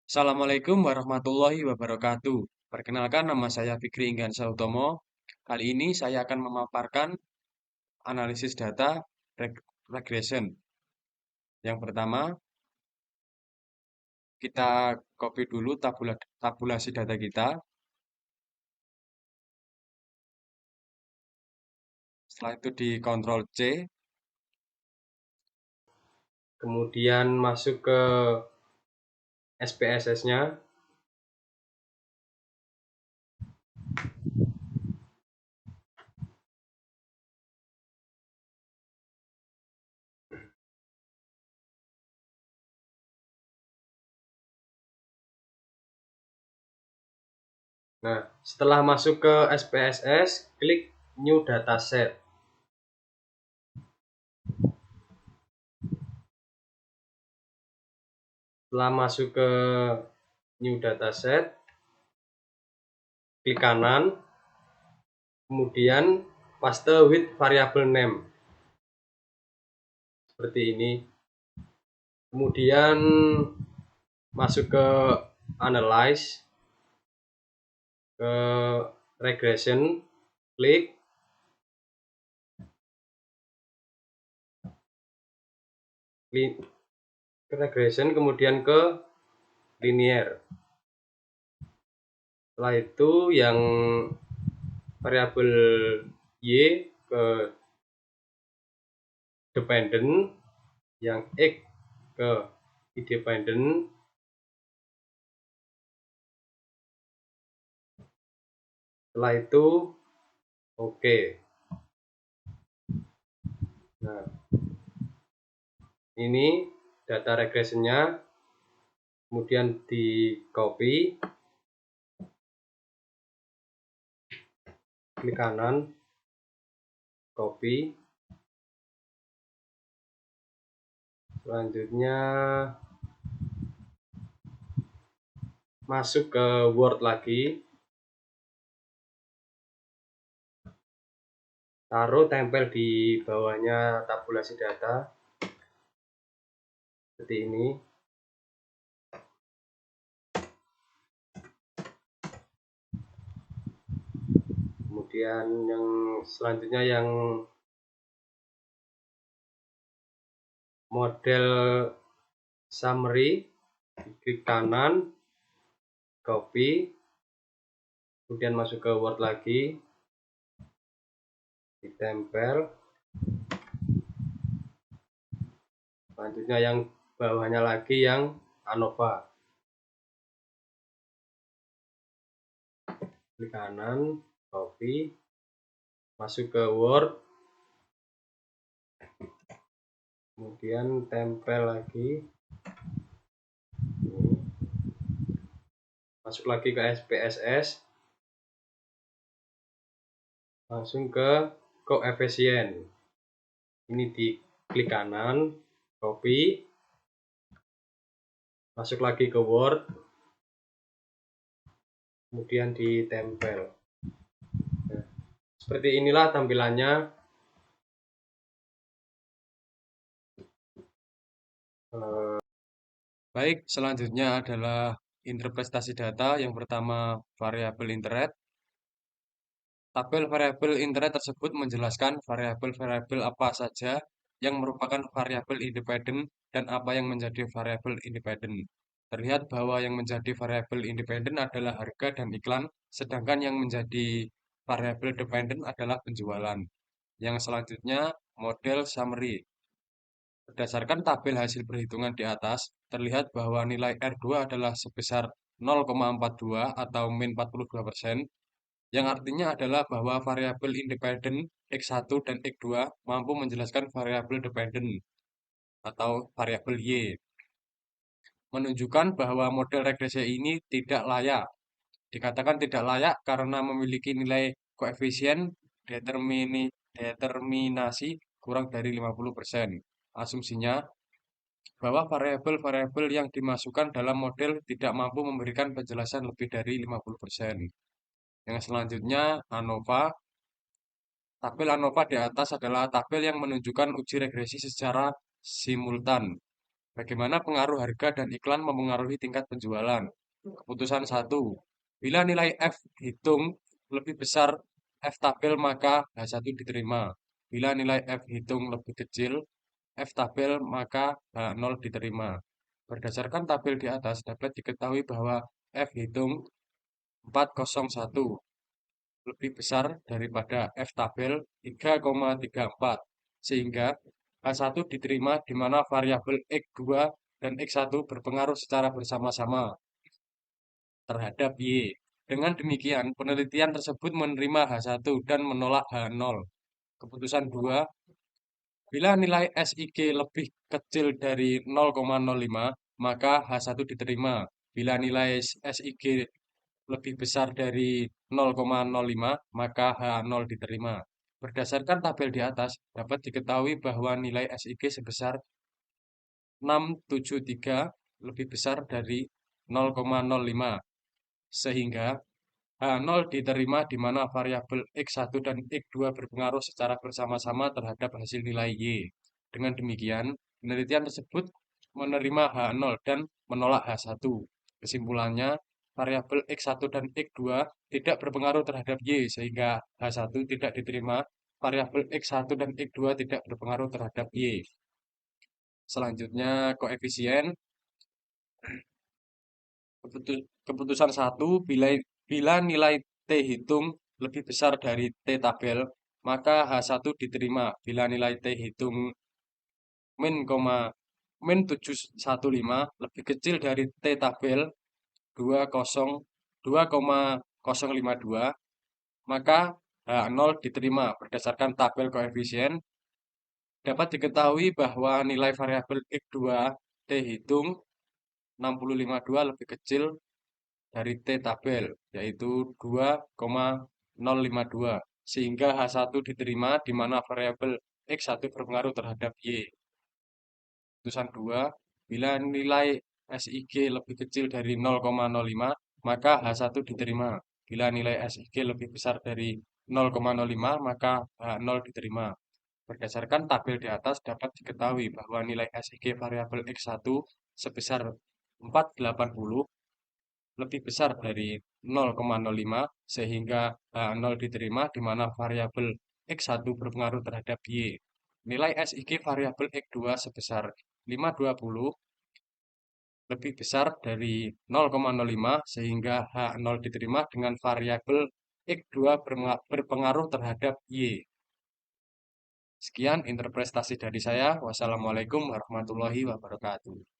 Assalamualaikum warahmatullahi wabarakatuh. Perkenalkan, nama saya Fikri Inggansa Utomo. Kali ini saya akan memaparkan analisis data regression. Yang pertama, kita copy dulu tabulasi data kita. Setelah itu di Ctrl C. Kemudian masuk ke SPSS-nya. Nah, setelah masuk ke SPSS, klik New Dataset. Setelah masuk ke New Dataset, klik kanan, kemudian paste with variable name. Seperti ini. Kemudian masuk ke Analyze, ke Regression, klik ke Regression, kemudian ke Linear. Setelah itu yang variabel Y ke Dependent, yang X ke Independent. Setelah itu oke. Nah, ini data regressionnya, kemudian di copy, klik kanan, copy. Selanjutnya masuk ke Word lagi, taruh tempel di bawahnya tabulasi data seperti ini. Kemudian yang selanjutnya yang model summary, klik kanan, copy, kemudian masuk ke Word lagi, ditempel. Selanjutnya yang bawahnya lagi yang ANOVA, klik kanan, copy, masuk ke Word, kemudian tempel lagi, masuk lagi ke SPSS, langsung ke koefisien. Ini di klik kanan, copy, masuk lagi ke Word, kemudian ditempel. Nah, seperti inilah tampilannya. Baik, selanjutnya adalah interpretasi data. Yang pertama, variabel interest. Tabel variabel interest tersebut menjelaskan variabel-variabel apa saja yang merupakan variabel independen dan apa yang menjadi variabel independen. Terlihat bahwa yang menjadi variabel independen adalah harga dan iklan, sedangkan yang menjadi variabel dependen adalah penjualan. Yang selanjutnya, model summary. Berdasarkan tabel hasil perhitungan di atas, terlihat bahwa nilai R2 adalah sebesar 0,42 atau min 42%, yang artinya adalah bahwa variabel independen X1 dan X2 mampu menjelaskan variabel dependen atau variabel Y, menunjukkan bahwa model regresi ini tidak layak. Dikatakan tidak layak karena memiliki nilai koefisien determinasi kurang dari 50%. Asumsinya bahwa variabel-variabel yang dimasukkan dalam model tidak mampu memberikan penjelasan lebih dari 50%. Yang selanjutnya, ANOVA. Tabel ANOVA di atas adalah tabel yang menunjukkan uji regresi secara simultan. Bagaimana pengaruh harga dan iklan mempengaruhi tingkat penjualan? Keputusan 1. Bila nilai F hitung lebih besar F tabel maka H1 diterima. Bila nilai F hitung lebih kecil F tabel maka H0 diterima. Berdasarkan tabel di atas dapat diketahui bahwa F hitung 401 lebih besar daripada F tabel 3,34 sehingga H1 diterima di mana variabel X2 dan X1 berpengaruh secara bersama-sama terhadap Y. Dengan demikian, penelitian tersebut menerima H1 dan menolak H0. Keputusan 2, bila nilai SIG lebih kecil dari 0,05, maka H1 diterima. Bila nilai SIG lebih besar dari 0,05, maka H0 diterima. Berdasarkan tabel di atas, dapat diketahui bahwa nilai SIG sebesar 673 lebih besar dari 0,05, sehingga H0 diterima di mana variabel X1 dan X2 berpengaruh secara bersama-sama terhadap hasil nilai Y. Dengan demikian, penelitian tersebut menerima H0 dan menolak H1. Kesimpulannya, variabel X1 dan X2 tidak berpengaruh terhadap Y, sehingga H1 tidak diterima. Variabel X1 dan X2 tidak berpengaruh terhadap Y. Selanjutnya, koefisien. Keputusan 1, bila nilai T hitung lebih besar dari T tabel, maka H1 diterima. Bila nilai T hitung min, min 715 lebih kecil dari T tabel 2,052, maka H0 diterima. Berdasarkan tabel koefisien, dapat diketahui bahwa nilai variabel X2 T hitung 652 lebih kecil dari T tabel, yaitu 2,052, sehingga H1 diterima di mana variabel X1 berpengaruh terhadap Y. Keputusan 2, bila nilai SIG lebih kecil dari 0,05, maka H1 diterima. Bila nilai SIG lebih besar dari 0,05, maka H0 diterima. Berdasarkan tabel di atas dapat diketahui bahwa nilai SIG variabel X1 sebesar 480 lebih besar dari 0,05 sehingga H0 diterima di mana variabel X1 berpengaruh terhadap Y. Nilai SIG variabel X2 sebesar 520 lebih besar dari 0,05 sehingga H0 diterima dengan variabel X2 berpengaruh terhadap Y. Sekian interpretasi dari saya. Wassalamualaikum warahmatullahi wabarakatuh.